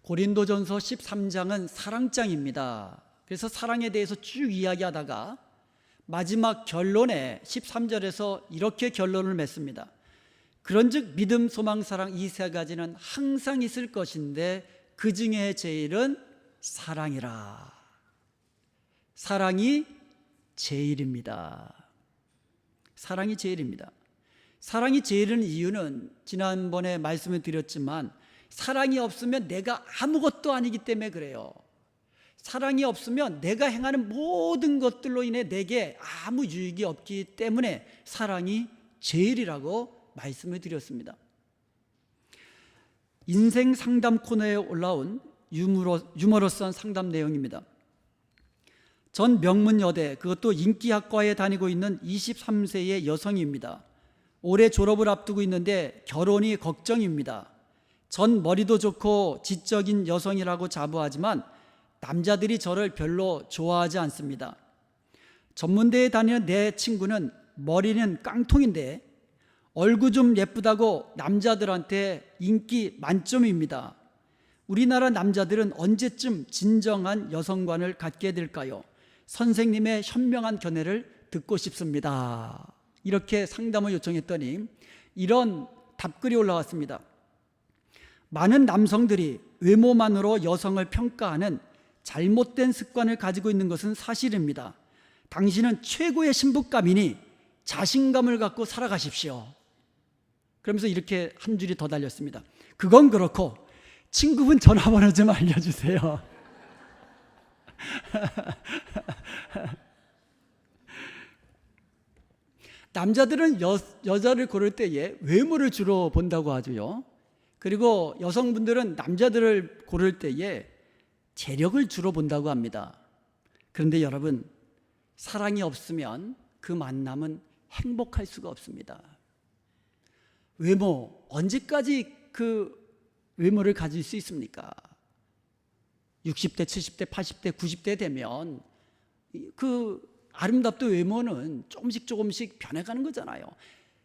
고린도전서 13장은 사랑장입니다. 그래서 사랑에 대해서 쭉 이야기하다가 마지막 결론에 13절에서 이렇게 결론을 맺습니다. 그런즉 믿음, 소망, 사랑 이 세 가지는 항상 있을 것인데 그 중에 제일은 사랑이라. 사랑이 제일입니다. 사랑이 제일입니다. 사랑이 제일인 이유는 지난번에 말씀을 드렸지만 사랑이 없으면 내가 아무것도 아니기 때문에 그래요. 사랑이 없으면 내가 행하는 모든 것들로 인해 내게 아무 유익이 없기 때문에 사랑이 제일이라고 말씀을 드렸습니다. 인생 상담 코너에 올라온 유머러스한 상담 내용입니다. 전 명문여대, 그것도 인기학과에 다니고 있는 23세의 여성입니다. 올해 졸업을 앞두고 있는데 결혼이 걱정입니다. 전 머리도 좋고 지적인 여성이라고 자부하지만 남자들이 저를 별로 좋아하지 않습니다. 전문대에 다니는 내 친구는 머리는 깡통인데 얼굴 좀 예쁘다고 남자들한테 인기 만점입니다. 우리나라 남자들은 언제쯤 진정한 여성관을 갖게 될까요? 선생님의 현명한 견해를 듣고 싶습니다. 이렇게 상담을 요청했더니 이런 답글이 올라왔습니다. 많은 남성들이 외모만으로 여성을 평가하는 잘못된 습관을 가지고 있는 것은 사실입니다. 당신은 최고의 신부감이니 자신감을 갖고 살아가십시오. 그러면서 이렇게 한 줄이 더 달렸습니다. 그건 그렇고 친구분 전화번호 좀 알려주세요. 남자들은 여자를 고를 때에 외모를 주로 본다고 하죠. 그리고 여성분들은 남자들을 고를 때에 재력을 주로 본다고 합니다. 그런데 여러분, 사랑이 없으면 그 만남은 행복할 수가 없습니다. 외모, 언제까지 그 외모를 가질 수 있습니까? 60대, 70대, 80대, 90대 되면 그 아름답던 외모는 조금씩 변해가는 거잖아요.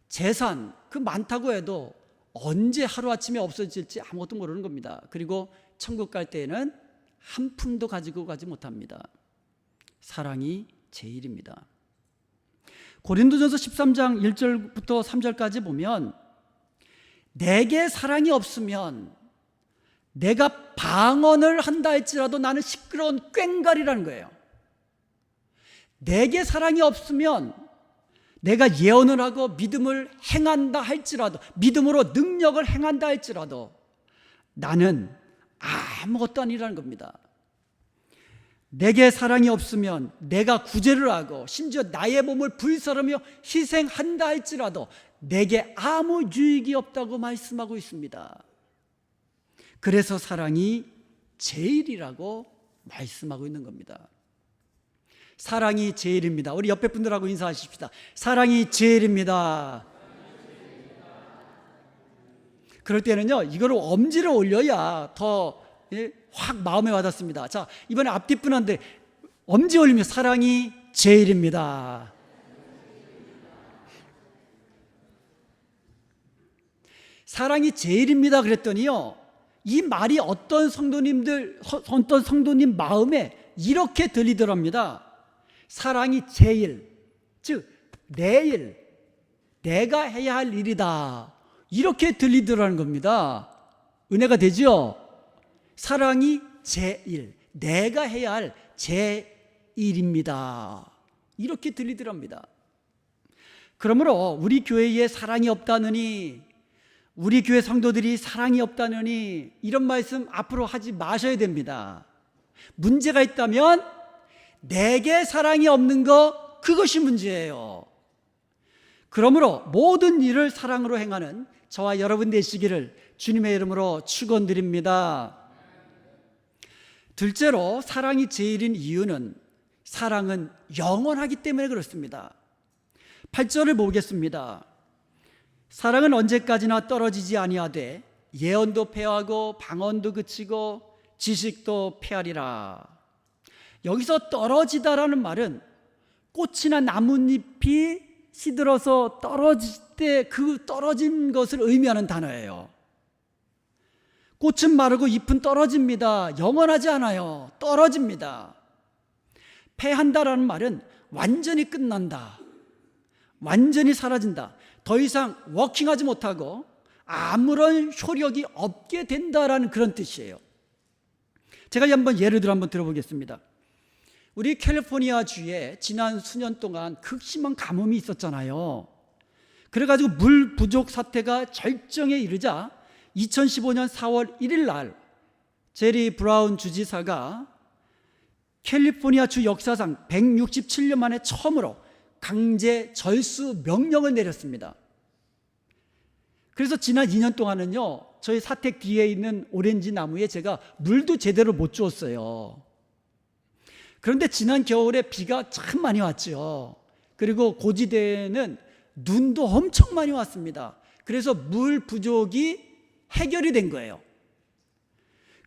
재산, 그 많다고 해도 언제 하루아침에 없어질지 아무것도 모르는 겁니다. 그리고 천국 갈 때에는 한 푼도 가지고 가지 못합니다. 사랑이 제일입니다. 고린도전서 13장 1절부터 3절까지 보면 내게 사랑이 없으면 내가 방언을 한다 할지라도 나는 시끄러운 꽹과리라는 거예요. 내게 사랑이 없으면 내가 예언을 하고 믿음을 행한다 할지라도, 믿음으로 능력을 행한다 할지라도 나는 아무것도 아니라는 겁니다. 내게 사랑이 없으면 내가 구제를 하고 심지어 나의 몸을 불사르며 희생한다 할지라도 내게 아무 유익이 없다고 말씀하고 있습니다. 그래서 사랑이 제일이라고 말씀하고 있는 겁니다. 사랑이 제일입니다. 우리 옆에 분들하고 인사하십시다. 사랑이 제일입니다. 그럴 때는요, 이거를 엄지를 올려야 더 확 마음에 와닿습니다. 자, 이번에 앞뒤 분한테 엄지 올리면 사랑이 제일입니다. 사랑이 제일입니다 그랬더니요, 이 말이 어떤 성도님 마음에 이렇게 들리더랍니다. 사랑이 제일, 즉 내일 내가 해야 할 일이다, 이렇게 들리더라는 겁니다. 은혜가 되죠? 사랑이 제일, 내가 해야 할 제일입니다, 이렇게 들리더랍니다. 그러므로 우리 교회에 사랑이 없다느니, 우리 교회 성도들이 사랑이 없다느니 이런 말씀 앞으로 하지 마셔야 됩니다. 문제가 있다면 내게 사랑이 없는 거, 그것이 문제예요. 그러므로 모든 일을 사랑으로 행하는 저와 여러분 되시기를 주님의 이름으로 축원드립니다. 둘째로 사랑이 제일인 이유는 사랑은 영원하기 때문에 그렇습니다. 8절을 보겠습니다. 사랑은 언제까지나 떨어지지 아니하되 예언도 패하고 방언도 그치고 지식도 패하리라. 여기서 떨어지다라는 말은 꽃이나 나뭇잎이 시들어서 떨어질 때 그 떨어진 것을 의미하는 단어예요. 꽃은 마르고 잎은 떨어집니다. 영원하지 않아요. 떨어집니다. 패한다라는 말은 완전히 끝난다, 완전히 사라진다, 더 이상 워킹하지 못하고 아무런 효력이 없게 된다라는 그런 뜻이에요. 제가 한번 예를 들어 한번 들어보겠습니다. 우리 캘리포니아 주에 지난 수년 동안 극심한 가뭄이 있었잖아요. 그래가지고 물 부족 사태가 절정에 이르자 2015년 4월 1일 날 제리 브라운 주지사가 캘리포니아 주 역사상 167년 만에 처음으로 강제 절수 명령을 내렸습니다. 그래서 지난 2년 동안은요, 저희 사택 뒤에 있는 오렌지 나무에 제가 물도 제대로 못 주었어요. 그런데 지난 겨울에 비가 참 많이 왔죠. 그리고 고지대에는 눈도 엄청 많이 왔습니다. 그래서 물 부족이 해결이 된 거예요.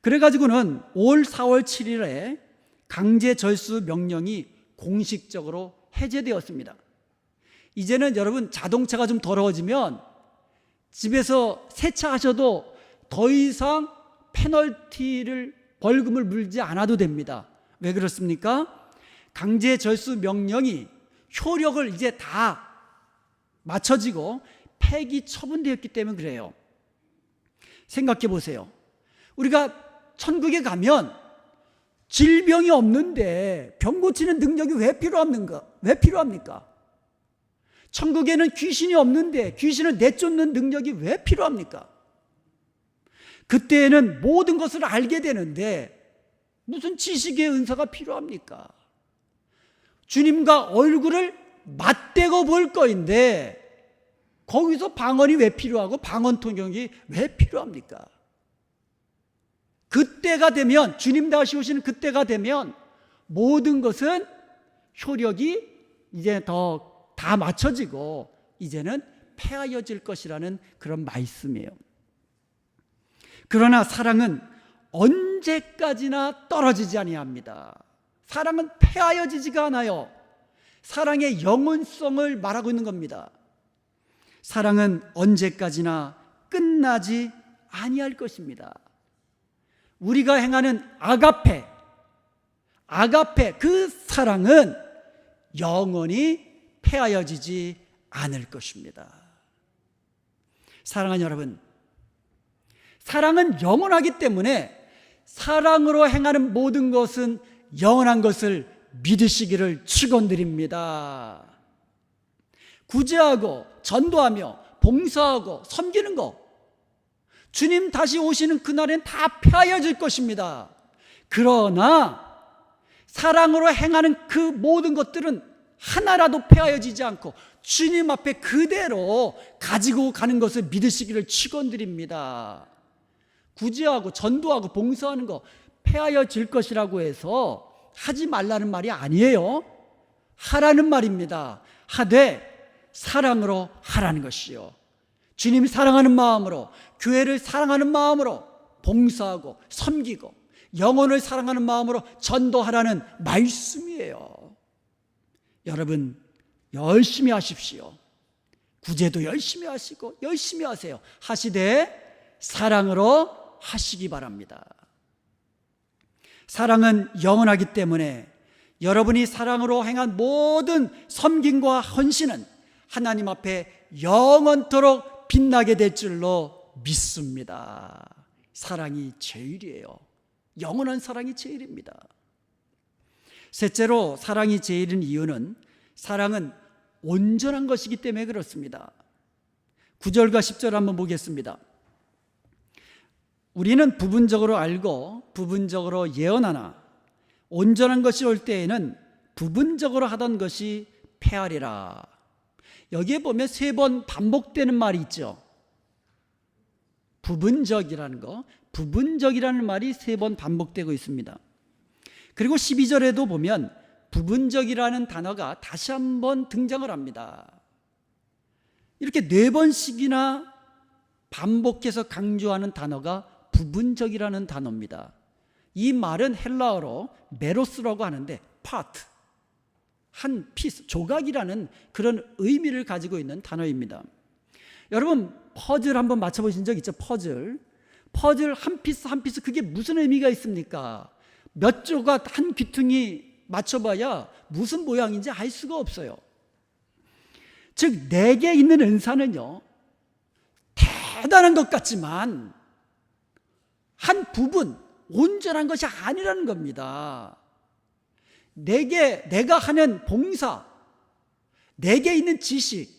그래가지고는 올 4월 7일에 강제 절수 명령이 공식적으로 해제되었습니다. 이제는 여러분, 자동차가 좀 더러워지면 집에서 세차하셔도 더 이상 벌금을 물지 않아도 됩니다. 왜 그렇습니까? 강제 절수 명령이 효력을 이제 다 맞춰지고 폐기 처분되었기 때문에 그래요. 생각해 보세요. 우리가 천국에 가면 질병이 없는데 병 고치는 능력이 왜 필요합니까? 천국에는 귀신이 없는데 귀신을 내쫓는 능력이 왜 필요합니까? 그때에는 모든 것을 알게 되는데 무슨 지식의 은사가 필요합니까? 주님과 얼굴을 맞대고 볼 거인데 거기서 방언이 왜 필요하고 방언 통역이 왜 필요합니까? 그때가 되면, 주님 다시 오시는 그때가 되면 모든 것은 효력이 이제 다 맞춰지고 이제는 폐하여질 것이라는 그런 말씀이에요. 그러나 사랑은 언제까지나 떨어지지 아니합니다. 사랑은 폐하여지지가 않아요. 사랑의 영원성을 말하고 있는 겁니다. 사랑은 언제까지나 끝나지 아니할 것입니다. 우리가 행하는 아가페, 그 사랑은 영원히 폐하여지지 않을 것입니다. 사랑하는 여러분, 사랑은 영원하기 때문에 사랑으로 행하는 모든 것은 영원한 것을 믿으시기를 축원드립니다. 구제하고 전도하며 봉사하고 섬기는 것, 주님 다시 오시는 그날엔 다 폐하여질 것입니다. 그러나 사랑으로 행하는 그 모든 것들은 하나라도 폐하여지지 않고 주님 앞에 그대로 가지고 가는 것을 믿으시기를 축원드립니다. 구제하고 전도하고 봉사하는 거 폐하여질 것이라고 해서 하지 말라는 말이 아니에요. 하라는 말입니다. 하되 사랑으로 하라는 것이요, 주님 사랑하는 마음으로, 교회를 사랑하는 마음으로 봉사하고 섬기고 영혼을 사랑하는 마음으로 전도하라는 말씀이에요. 여러분, 열심히 하십시오. 구제도 열심히 하시고 열심히 하세요. 하시되 사랑으로 하시기 바랍니다. 사랑은 영원하기 때문에 여러분이 사랑으로 행한 모든 섬김과 헌신은 하나님 앞에 영원토록 빛나게 될 줄로 믿습니다. 사랑이 제일이에요. 영원한 사랑이 제일입니다. 셋째로 사랑이 제일인 이유는 사랑은 온전한 것이기 때문에 그렇습니다. 9절과 10절 한번 보겠습니다. 우리는 부분적으로 알고 부분적으로 예언하나 온전한 것이 올 때에는 부분적으로 하던 것이 폐하리라. 여기에 보면 3번 반복되는 말이 있죠. 부분적이라는 거, 부분적이라는 말이 3번 반복되고 있습니다. 그리고 12절에도 보면 부분적이라는 단어가 다시 한번 등장을 합니다. 이렇게 4번씩이나 반복해서 강조하는 단어가 부분적이라는 단어입니다. 이 말은 헬라어로 메로스라고 하는데 파트, 한 피스, 조각이라는 그런 의미를 가지고 있는 단어입니다. 여러분, 퍼즐 한번 맞춰보신 적 있죠? 퍼즐 한 피스 한 피스 그게 무슨 의미가 있습니까? 몇 조각 한 귀퉁이 맞춰봐야 무슨 모양인지 알 수가 없어요. 즉 내게 있는 은사는요, 대단한 것 같지만 한 부분, 온전한 것이 아니라는 겁니다. 내가 하는 봉사, 내게 있는 지식,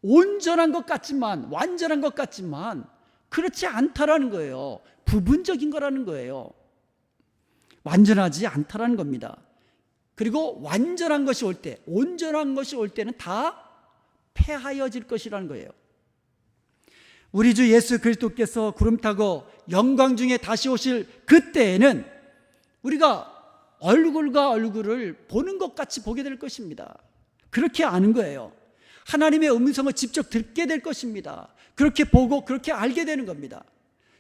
온전한 것 같지만, 완전한 것 같지만 그렇지 않다라는 거예요. 부분적인 거라는 거예요. 완전하지 않다라는 겁니다. 그리고 완전한 것이 올 때, 온전한 것이 올 때는 다 패하여질 것이라는 거예요. 우리 주 예수 그리스도께서 구름 타고 영광 중에 다시 오실 그때에는 우리가 얼굴과 얼굴을 보는 것 같이 보게 될 것입니다. 그렇게 아는 거예요. 하나님의 음성을 직접 듣게 될 것입니다. 그렇게 보고 그렇게 알게 되는 겁니다.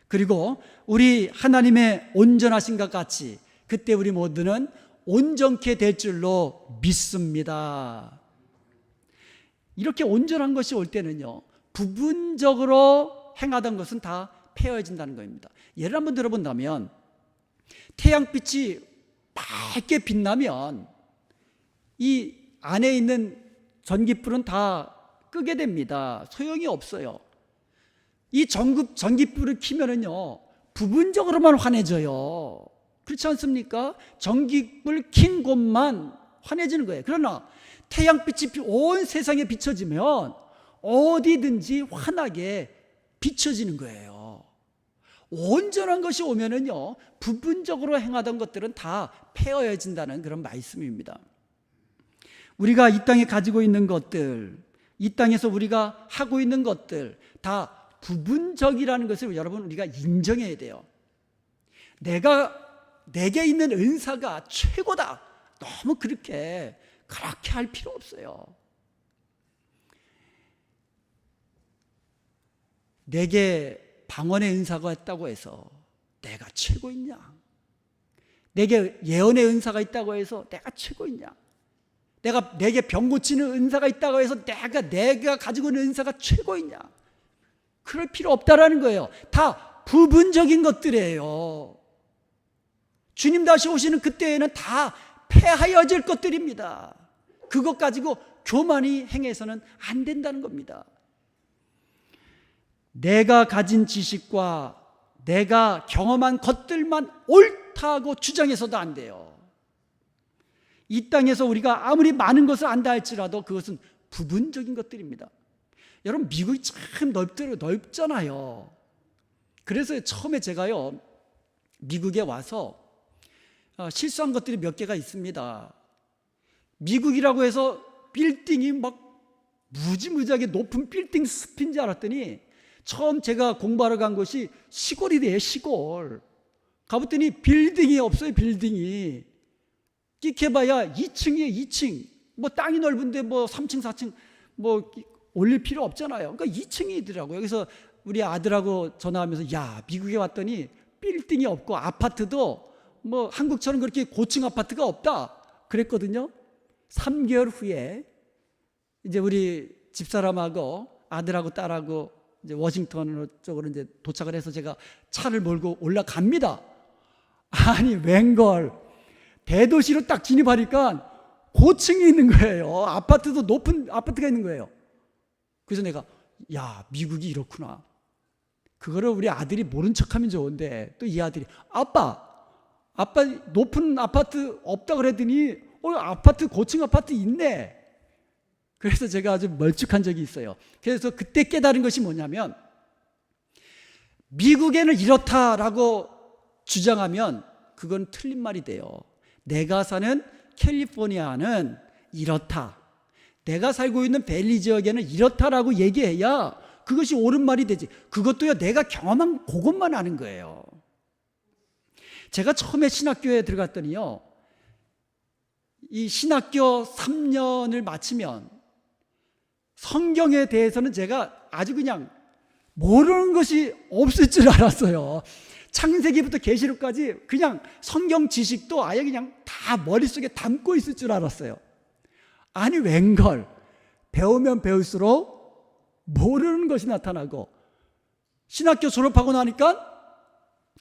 그리고 우리 하나님의 온전하신것 같이 그때 우리 모두는 온전케 될 줄로 믿습니다. 이렇게 온전한 것이 올 때는요, 부분적으로 행하던 것은 다 패해진다는 겁니다. 예를 한번 들어본다면 태양빛이 밝게 빛나면 이 안에 있는 전기불은 다 끄게 됩니다. 소용이 없어요. 이 전기불을 켜면은요, 부분적으로만 환해져요. 그렇지 않습니까? 전기불 킨 곳만 환해지는 거예요. 그러나 태양빛이 온 세상에 비춰지면 어디든지 환하게 비춰지는 거예요. 온전한 것이 오면은요, 부분적으로 행하던 것들은 다 패어진다는 그런 말씀입니다. 우리가 이 땅에 가지고 있는 것들, 이 땅에서 우리가 하고 있는 것들 다 부분적이라는 것을 여러분 우리가 인정해야 돼요. 내게 있는 은사가 최고다, 너무 그렇게 할 필요 없어요. 내게 방언의 은사가 있다고 해서 내가 최고있냐? 내게 예언의 은사가 있다고 해서 내가 최고있냐? 내게 병 고치는 은사가 있다고 해서 내가 가지고 있는 은사가 최고있냐? 그럴 필요 없다라는 거예요. 다 부분적인 것들이에요. 주님 다시 오시는 그때에는 다 패하여질 것들입니다. 그것 가지고 교만히 행해서는 안 된다는 겁니다. 내가 가진 지식과 내가 경험한 것들만 옳다고 주장해서도 안 돼요. 이 땅에서 우리가 아무리 많은 것을 안다 할지라도 그것은 부분적인 것들입니다. 여러분, 미국이 참 넓잖아요. 그래서 처음에 제가요, 미국에 와서 실수한 것들이 몇 개가 있습니다. 미국이라고 해서 빌딩이 막 무지무지하게 높은 빌딩 숲인 줄 알았더니 처음 제가 공부하러 간 곳이 시골이래요. 시골 가봤더니 빌딩이 없어요. 빌딩이 끼켜봐야 2층이에요. 2층. 뭐 땅이 넓은데 뭐 3층 4층 뭐 올릴 필요 없잖아요. 그러니까 2층이더라고요. 그래서 우리 아들하고 전화하면서 야, 미국에 왔더니 빌딩이 없고 아파트도 뭐 한국처럼 그렇게 고층 아파트가 없다 그랬거든요. 3개월 후에 이제 우리 집사람하고 아들하고 딸하고 이제 워싱턴 쪽으로 이제 도착을 해서 제가 차를 몰고 올라갑니다. 아니 웬걸, 대도시로 딱 진입하니까 고층이 있는 거예요. 아파트도 높은 아파트가 있는 거예요. 그래서 내가 야, 미국이 이렇구나. 그거를 우리 아들이 모른 척하면 좋은데 또 이 아들이 아빠 높은 아파트 없다 그랬더니 아파트 고층 아파트 있네. 그래서 제가 아주 멀쭉한 적이 있어요. 그래서 그때 깨달은 것이 뭐냐면 미국에는 이렇다라고 주장하면 그건 틀린 말이 돼요. 내가 사는 캘리포니아는 이렇다, 내가 살고 있는 밸리 지역에는 이렇다라고 얘기해야 그것이 옳은 말이 되지. 그것도요, 내가 경험한 그것만 아는 거예요. 제가 처음에 신학교에 들어갔더니요, 이 신학교 3년을 마치면 성경에 대해서는 제가 아주 그냥 모르는 것이 없을 줄 알았어요. 창세기부터 계시록까지 그냥 성경 지식도 아예 그냥 다 머릿속에 담고 있을 줄 알았어요. 아니 웬걸, 배우면 배울수록 모르는 것이 나타나고 신학교 졸업하고 나니까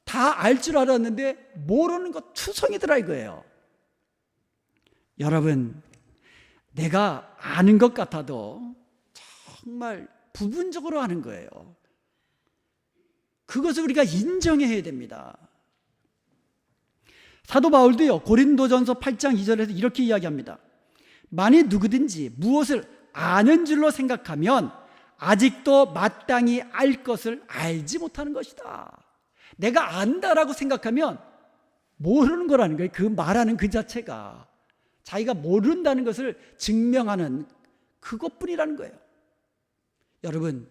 다 알 줄 알았는데 모르는 거 투성이더라 이거예요. 여러분, 내가 아는 것 같아도 정말 부분적으로 아는 거예요. 그것을 우리가 인정해야 됩니다. 사도 바울도요, 고린도전서 8장 2절에서 이렇게 이야기합니다. 만일 누구든지 무엇을 아는 줄로 생각하면 아직도 마땅히 알 것을 알지 못하는 것이다. 내가 안다라고 생각하면 모르는 거라는 거예요. 그 말하는 그 자체가 자기가 모른다는 것을 증명하는 그것뿐이라는 거예요. 여러분,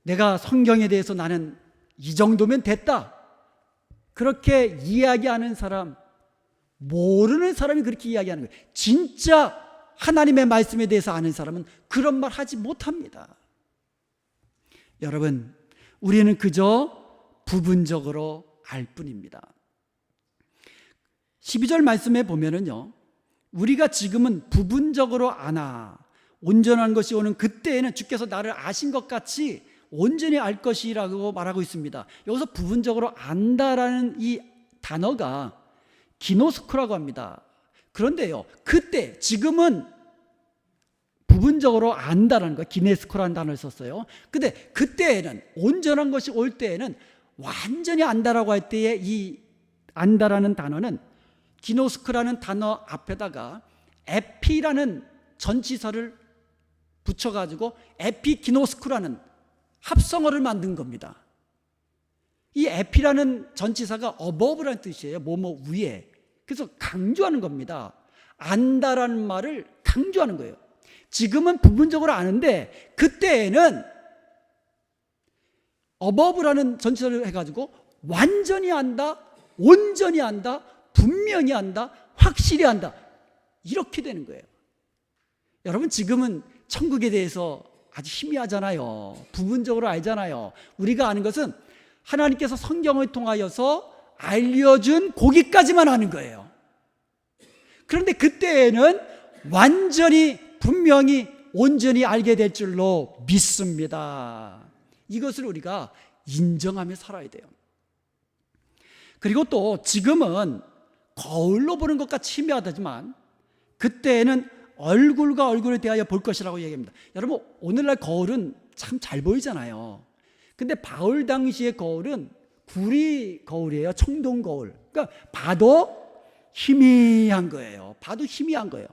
내가 성경에 대해서 나는 이 정도면 됐다, 그렇게 이야기하는 사람, 모르는 사람이 그렇게 이야기하는 거예요. 진짜 하나님의 말씀에 대해서 아는 사람은 그런 말 하지 못합니다. 여러분, 우리는 그저 부분적으로 알 뿐입니다. 12절 말씀에 보면은요, 우리가 지금은 부분적으로 아나 온전한 것이 오는 그때에는 주께서 나를 아신 것 같이 온전히 알 것이라고 말하고 있습니다. 여기서 부분적으로 안다라는 이 단어가 기노스코라고 합니다. 그런데요, 그때, 지금은 부분적으로 안다라는 거, 기네스코라는 단어를 썼어요. 근데 그때에는, 온전한 것이 올 때에는 완전히 안다라고 할 때에 이 안다라는 단어는 기노스코라는 단어 앞에다가 에피라는 전치사를 붙여가지고 에피기노스코라는 합성어를 만든 겁니다. 이 에피라는 전치사가 above라는 뜻이에요. 뭐뭐 위에. 그래서 강조하는 겁니다. 안다라는 말을 강조하는 거예요. 지금은 부분적으로 아는데 그때에는 above라는 전치사를 해가지고 완전히 안다, 온전히 안다, 분명히 안다, 확실히 안다, 이렇게 되는 거예요. 여러분, 지금은 천국에 대해서 아주 희미하잖아요. 부분적으로 알잖아요. 우리가 아는 것은 하나님께서 성경을 통하여서 알려준 거기까지만 아는 거예요. 그런데 그때에는 완전히 분명히 온전히 알게 될 줄로 믿습니다. 이것을 우리가 인정하며 살아야 돼요. 그리고 또 지금은 거울로 보는 것 같이 희미하다지만 그때에는 얼굴과 얼굴을 대하여 볼 것이라고 얘기합니다. 여러분, 오늘날 거울은 참 잘 보이잖아요. 근데 바울 당시의 거울은 구리 거울이에요. 청동 거울. 그러니까 봐도 희미한 거예요. 봐도 희미한 거예요.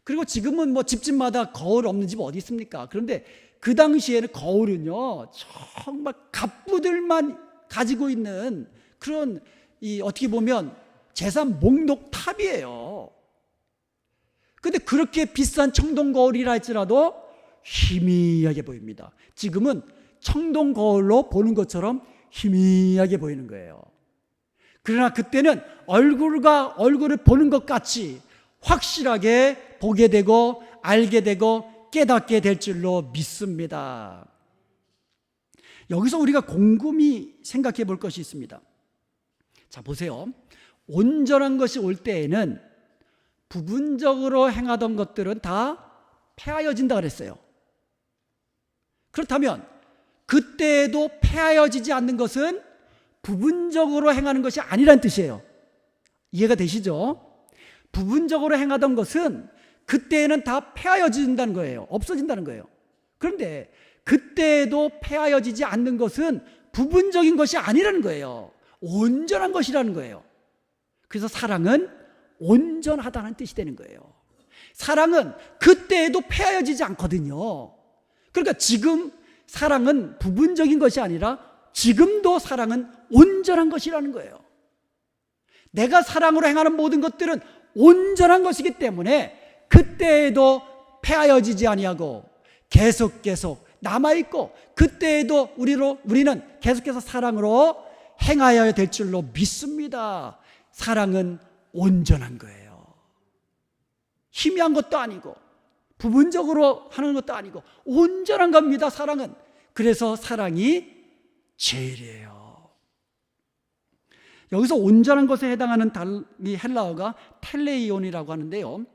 그리고 지금은 뭐 집집마다 거울 없는 집 어디 있습니까? 그런데 그 당시에는 거울은요, 정말 갑부들만 가지고 있는 그런, 어떻게 보면 재산 목록탑이에요. 근데 그렇게 비싼 청동 거울이라 할지라도 희미하게 보입니다. 지금은 청동 거울로 보는 것처럼 희미하게 보이는 거예요. 그러나 그때는 얼굴과 얼굴을 보는 것 같이 확실하게 보게 되고 알게 되고 깨닫게 될 줄로 믿습니다. 여기서 우리가 곰곰이 생각해 볼 것이 있습니다. 자, 보세요. 온전한 것이 올 때에는 부분적으로 행하던 것들은 다 폐하여진다 그랬어요. 그렇다면 그때에도 폐하여지지 않는 것은 부분적으로 행하는 것이 아니란 뜻이에요. 이해가 되시죠? 부분적으로 행하던 것은 그때에는 다 폐하여진다는 거예요. 없어진다는 거예요. 그런데 그때에도 폐하여지지 않는 것은 부분적인 것이 아니라는 거예요. 온전한 것이라는 거예요. 그래서 사랑은 온전하다는 뜻이 되는 거예요. 사랑은 그때에도 폐하여지지 않거든요. 그러니까 지금 사랑은 부분적인 것이 아니라 지금도 사랑은 온전한 것이라는 거예요. 내가 사랑으로 행하는 모든 것들은 온전한 것이기 때문에 그때에도 폐하여지지 아니하고 계속 남아있고 그때에도 우리는 계속해서 사랑으로 행하여야 될 줄로 믿습니다. 사랑은 온전한 거예요. 희미한 것도 아니고 부분적으로 하는 것도 아니고 온전한 겁니다. 사랑은. 그래서 사랑이 제일이에요. 여기서 온전한 것에 해당하는 이 헬라어가 텔레이온이라고 하는데요,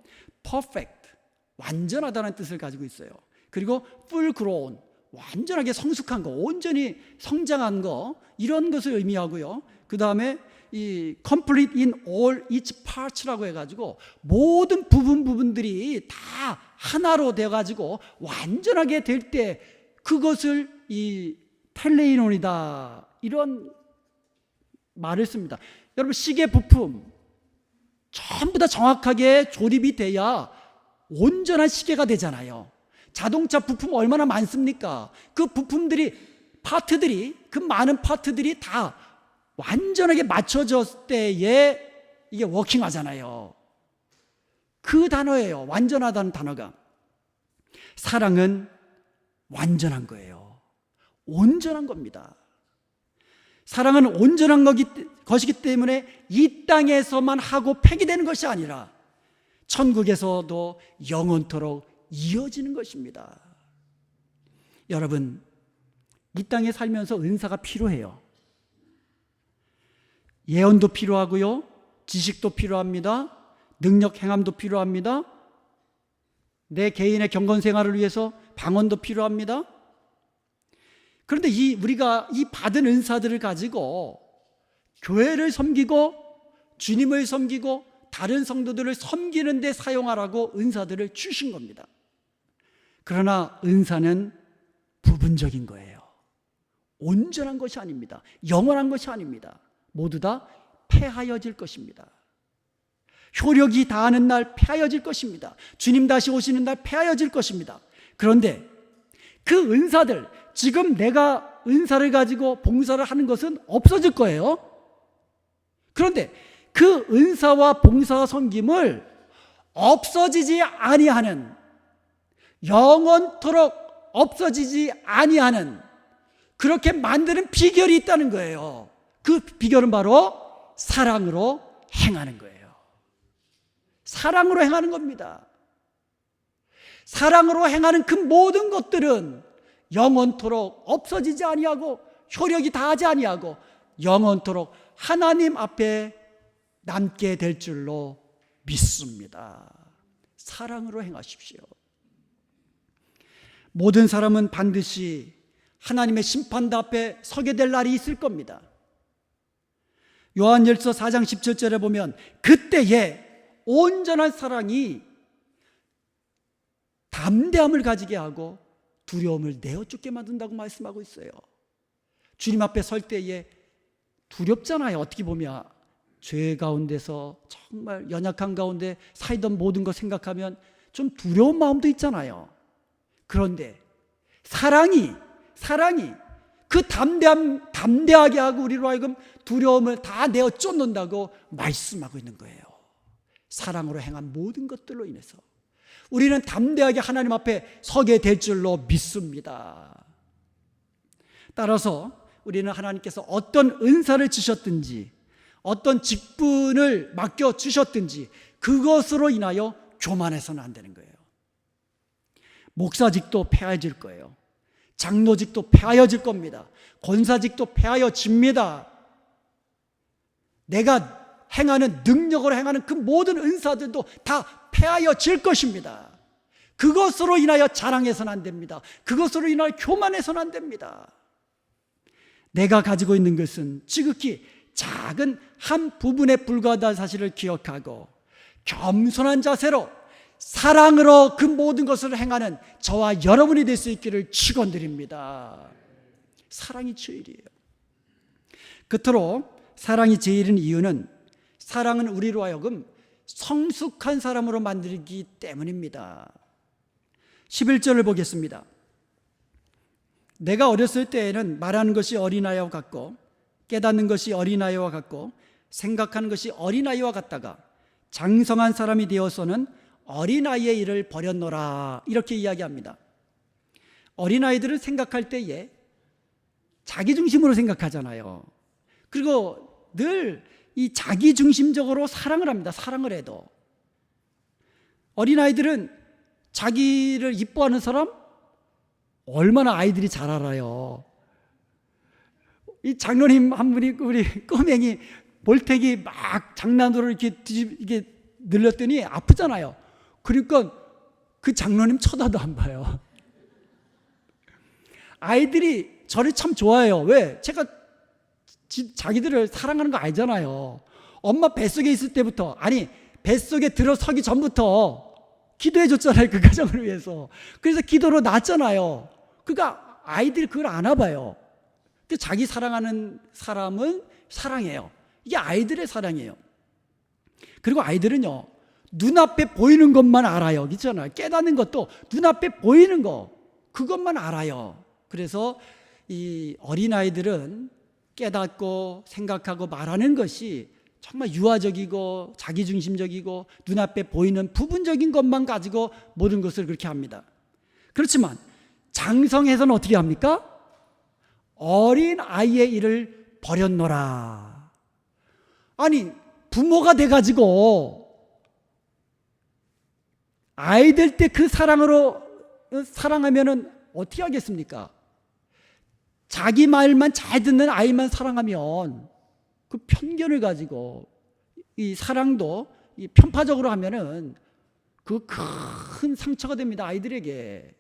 perfect, 완전하다는 뜻을 가지고 있어요. 그리고 full grown, 완전하게 성숙한 거, 온전히 성장한 거, 이런 것을 의미하고요. 그 다음에 이 complete in all its parts라고 해가지고 모든 부분들이 다 하나로 되어가지고 완전하게 될 때 그것을 이 텔레이논이다, 이런 말을 씁니다. 여러분, 시계 부품 전부 다 정확하게 조립이 돼야 온전한 시계가 되잖아요. 자동차 부품 얼마나 많습니까? 그 부품들이, 파트들이, 그 많은 파트들이 다 완전하게 맞춰졌을 때에 이게 워킹하잖아요. 그 단어예요. 완전하다는 단어가. 사랑은 완전한 거예요. 온전한 겁니다. 사랑은 온전한 것이기 때문에 이 땅에서만 하고 폐기되는 것이 아니라 천국에서도 영원토록 이어지는 것입니다. 여러분, 이 땅에 살면서 은사가 필요해요. 예언도 필요하고요, 지식도 필요합니다, 능력 행함도 필요합니다, 내 개인의 경건 생활을 위해서 방언도 필요합니다. 그런데 우리가 이 받은 은사들을 가지고 교회를 섬기고 주님을 섬기고 다른 성도들을 섬기는 데 사용하라고 은사들을 주신 겁니다. 그러나 은사는 부분적인 거예요. 온전한 것이 아닙니다. 영원한 것이 아닙니다. 모두 다 폐하여질 것입니다. 효력이 다하는 날 폐하여질 것입니다. 주님 다시 오시는 날 폐하여질 것입니다. 그런데 그 은사들, 지금 내가 은사를 가지고 봉사를 하는 것은 없어질 거예요. 그런데 그 은사와 봉사와 섬김을 없어지지 아니하는, 영원토록 없어지지 아니하는, 그렇게 만드는 비결이 있다는 거예요. 그 비결은 바로 사랑으로 행하는 거예요. 사랑으로 행하는 겁니다. 사랑으로 행하는 그 모든 것들은 영원토록 없어지지 아니하고 효력이 다하지 아니하고 영원토록 하나님 앞에 남게 될 줄로 믿습니다. 사랑으로 행하십시오. 모든 사람은 반드시 하나님의 심판대 앞에 서게 될 날이 있을 겁니다. 요한일서 4장 17절에 보면 그때에 온전한 사랑이 담대함을 가지게 하고 두려움을 내어 쫓게 만든다고 말씀하고 있어요. 주님 앞에 설 때에 두렵잖아요. 어떻게 보면 죄 가운데서 정말 연약한 가운데 살던 모든 것 생각하면 좀 두려운 마음도 있잖아요. 그런데 사랑이 그 담대하게 하고 우리로 하여금 두려움을 다 내어 쫓는다고 말씀하고 있는 거예요. 사랑으로 행한 모든 것들로 인해서 우리는 담대하게 하나님 앞에 서게 될 줄로 믿습니다. 따라서 우리는 하나님께서 어떤 은사를 주셨든지 어떤 직분을 맡겨주셨든지 그것으로 인하여 교만해서는 안 되는 거예요. 목사직도 폐하여질 거예요. 장로직도 폐하여질 겁니다. 권사직도 폐하여집니다. 내가 행하는, 능력으로 행하는 그 모든 은사들도 다 폐하여질 것입니다. 그것으로 인하여 자랑해서는 안 됩니다. 그것으로 인하여 교만해서는 안 됩니다. 내가 가지고 있는 것은 지극히 작은 한 부분에 불과하다는 사실을 기억하고 겸손한 자세로 사랑으로 그 모든 것을 행하는 저와 여러분이 될 수 있기를 축원드립니다. 사랑이 제일이에요. 끝으로 사랑이 제일인 이유는 사랑은 우리로 하여금 성숙한 사람으로 만들기 때문입니다. 11절을 보겠습니다. 내가 어렸을 때에는 말하는 것이 어린아이와 같고 깨닫는 것이 어린아이와 같고 생각하는 것이 어린아이와 같다가 장성한 사람이 되어서는 어린아이의 일을 버렸노라, 이렇게 이야기합니다. 어린아이들은 생각할 때에 자기중심으로 생각하잖아요. 그리고 늘 이 자기중심적으로 사랑을 합니다. 사랑을 해도 어린아이들은 자기를 이뻐하는 사람 얼마나 아이들이 잘 알아요. 이 장로님 한 분이 우리 꼬맹이 볼태기 막 장난으로 이렇게 늘렸더니 아프잖아요. 그러니까 그 장로님 쳐다도 안 봐요. 아이들이 저를 참 좋아해요. 왜? 제가 자기들을 사랑하는 거 알잖아요. 엄마 뱃속에 있을 때부터, 아니 뱃속에 들어서기 전부터 기도해 줬잖아요. 그 가정을 위해서. 그래서 기도로 낳았잖아요. 그러니까 아이들이 그걸 아나 봐요. 근데 자기 사랑하는 사람은 사랑해요. 이게 아이들의 사랑이에요. 그리고 아이들은요, 눈앞에 보이는 것만 알아요. 있잖아요. 깨닫는 것도 눈앞에 보이는 거, 그것만 알아요. 그래서 이 어린아이들은 깨닫고 생각하고 말하는 것이 정말 유아적이고 자기중심적이고 눈앞에 보이는 부분적인 것만 가지고 모든 것을 그렇게 합니다. 그렇지만 장성에서는 어떻게 합니까? 어린 아이의 일을 버렸노라. 아니 부모가 돼가지고 아이들 때 그 사랑으로 사랑하면은 어떻게 하겠습니까? 자기 말만 잘 듣는 아이만 사랑하면 그 편견을 가지고 이 사랑도 이 편파적으로 하면은 그 큰 상처가 됩니다. 아이들에게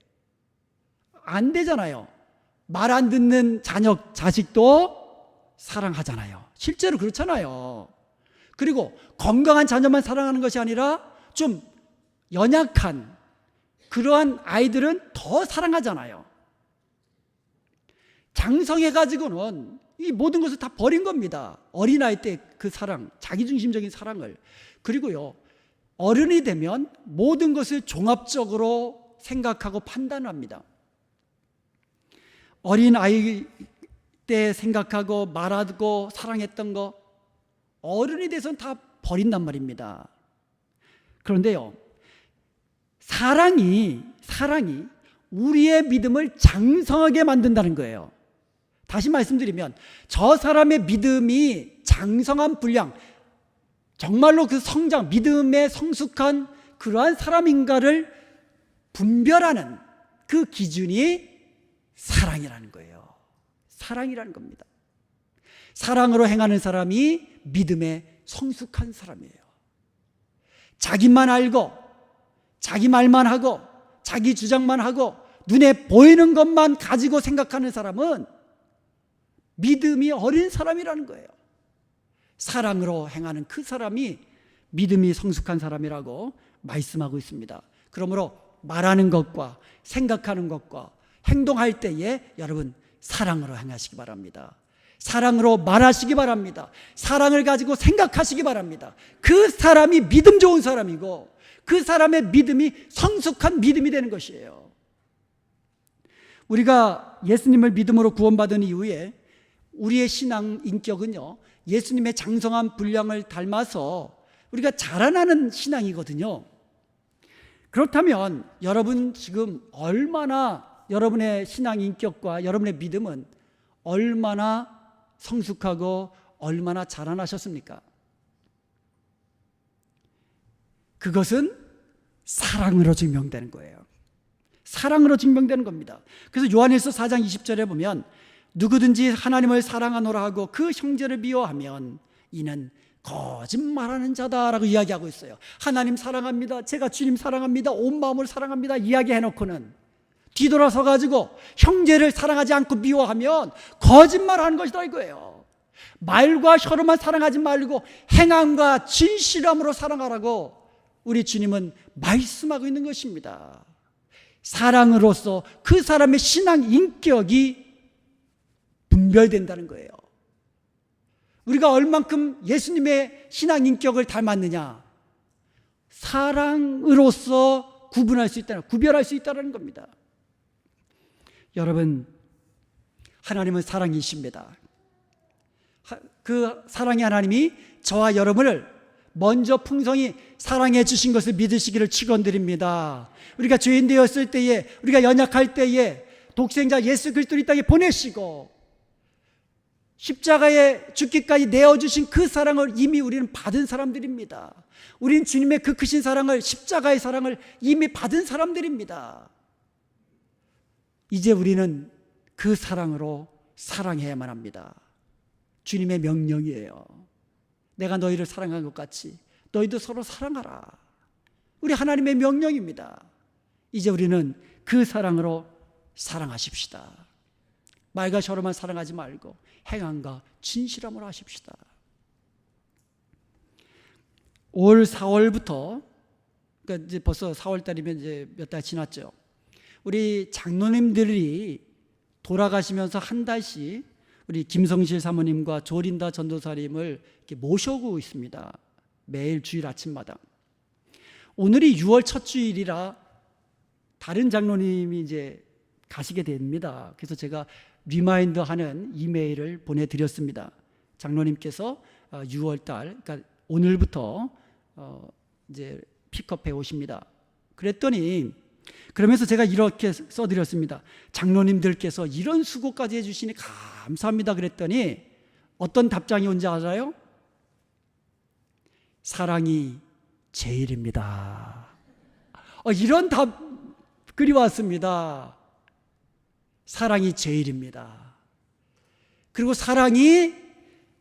안 되잖아요. 말 안 듣는 자식도 사랑하잖아요. 실제로 그렇잖아요. 그리고 건강한 자녀만 사랑하는 것이 아니라 좀 연약한 그러한 아이들은 더 사랑하잖아요. 장성해가지고는 이 모든 것을 다 버린 겁니다. 어린아이 때 그 사랑, 자기중심적인 사랑을. 그리고요, 어른이 되면 모든 것을 종합적으로 생각하고 판단합니다. 어린아이 때 생각하고 말하고 사랑했던 거 어른이 돼서는 다 버린단 말입니다. 그런데요, 사랑이 우리의 믿음을 장성하게 만든다는 거예요. 다시 말씀드리면 저 사람의 믿음이 장성한 분량, 정말로 그 성장, 믿음에 성숙한 그러한 사람인가를 분별하는 그 기준이 사랑이라는 거예요. 사랑이라는 겁니다. 사랑으로 행하는 사람이 믿음에 성숙한 사람이에요. 자기만 알고 자기 말만 하고 자기 주장만 하고 눈에 보이는 것만 가지고 생각하는 사람은 믿음이 어린 사람이라는 거예요. 사랑으로 행하는 그 사람이 믿음이 성숙한 사람이라고 말씀하고 있습니다. 그러므로 말하는 것과 생각하는 것과 행동할 때에 여러분 사랑으로 행하시기 바랍니다. 사랑으로 말하시기 바랍니다. 사랑을 가지고 생각하시기 바랍니다. 그 사람이 믿음 좋은 사람이고 그 사람의 믿음이 성숙한 믿음이 되는 것이에요. 우리가 예수님을 믿음으로 구원받은 이후에 우리의 신앙 인격은요, 예수님의 장성한 분량을 닮아서 우리가 자라나는 신앙이거든요. 그렇다면 여러분 지금 얼마나 여러분의 신앙 인격과 여러분의 믿음은 얼마나 성숙하고 얼마나 자라나셨습니까? 그것은 사랑으로 증명되는 거예요. 사랑으로 증명되는 겁니다. 그래서 요한일서 4장 20절에 보면 누구든지 하나님을 사랑하노라 하고 그 형제를 미워하면 이는 거짓말하는 자다라고 이야기하고 있어요. 하나님 사랑합니다, 제가 주님 사랑합니다, 온 마음으로 사랑합니다 이야기해놓고는 뒤돌아서 가지고 형제를 사랑하지 않고 미워하면 거짓말하는 것이다 이거예요. 말과 혀로만 사랑하지 말고 행함과 진실함으로 사랑하라고 우리 주님은 말씀하고 있는 것입니다. 사랑으로서 그 사람의 신앙 인격이 분별된다는 거예요. 우리가 얼만큼 예수님의 신앙 인격을 닮았느냐? 사랑으로서 구별할 수 있다는 겁니다. 여러분, 하나님은 사랑이십니다. 그 사랑의 하나님이 저와 여러분을 먼저 풍성히 사랑해 주신 것을 믿으시기를 축원드립니다. 우리가 죄인 되었을 때에, 우리가 연약할 때에 독생자 예수 그리스도를 이 땅에 보내시고 십자가에 죽기까지 내어주신 그 사랑을 이미 우리는 받은 사람들입니다. 우리는 주님의 그 크신 사랑을, 십자가의 사랑을 이미 받은 사람들입니다. 이제 우리는 그 사랑으로 사랑해야만 합니다. 주님의 명령이에요. 내가 너희를 사랑한 것 같이 너희도 서로 사랑하라. 우리 하나님의 명령입니다. 이제 우리는 그 사랑으로 사랑하십시다. 말과 혀로만 사랑하지 말고 행함과 진실함으로 하십시다. 올 4월부터, 그러니까 이제 벌써 4월달이면 이제 몇 달 지났죠. 우리 장로님들이 돌아가시면서 한 달씩 우리 김성실 사모님과 조린다 전도사님을 이렇게 모셔오고 있습니다. 매일 주일 아침마다. 오늘이 6월 첫 주일이라 다른 장로님이 이제 가시게 됩니다. 그래서 제가 리마인드 하는 이메일을 보내드렸습니다. 장로님께서 6월달, 그러니까 오늘부터 이제 픽업해 오십니다. 그랬더니, 그러면서 제가 이렇게 써드렸습니다. 장로님들께서 이런 수고까지 해주시니 감사합니다. 그랬더니 어떤 답장이 온지 알아요? 사랑이 제일입니다. 이런 답글이 왔습니다. 사랑이 제일입니다. 그리고 사랑이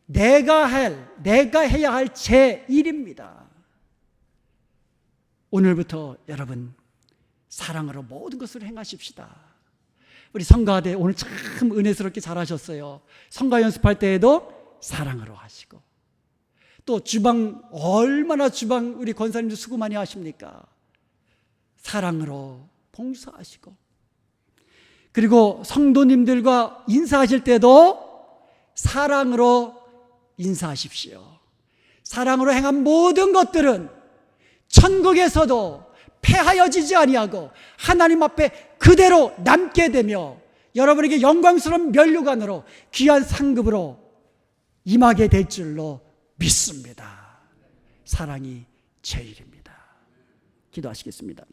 내가 해야 할 제1입니다. 오늘부터 여러분 사랑으로 모든 것을 행하십시다. 우리 성가대 오늘 참 은혜스럽게 잘하셨어요. 성가 연습할 때에도 사랑으로 하시고, 또 주방 얼마나 주방 우리 권사님도 수고 많이 하십니까? 사랑으로 봉사하시고, 그리고 성도님들과 인사하실 때도 사랑으로 인사하십시오. 사랑으로 행한 모든 것들은 천국에서도 폐하여지지 아니하고 하나님 앞에 그대로 남게 되며 여러분에게 영광스러운 면류관으로 귀한 상급으로 임하게 될 줄로 믿습니다. 사랑이 제일입니다. 기도하시겠습니다.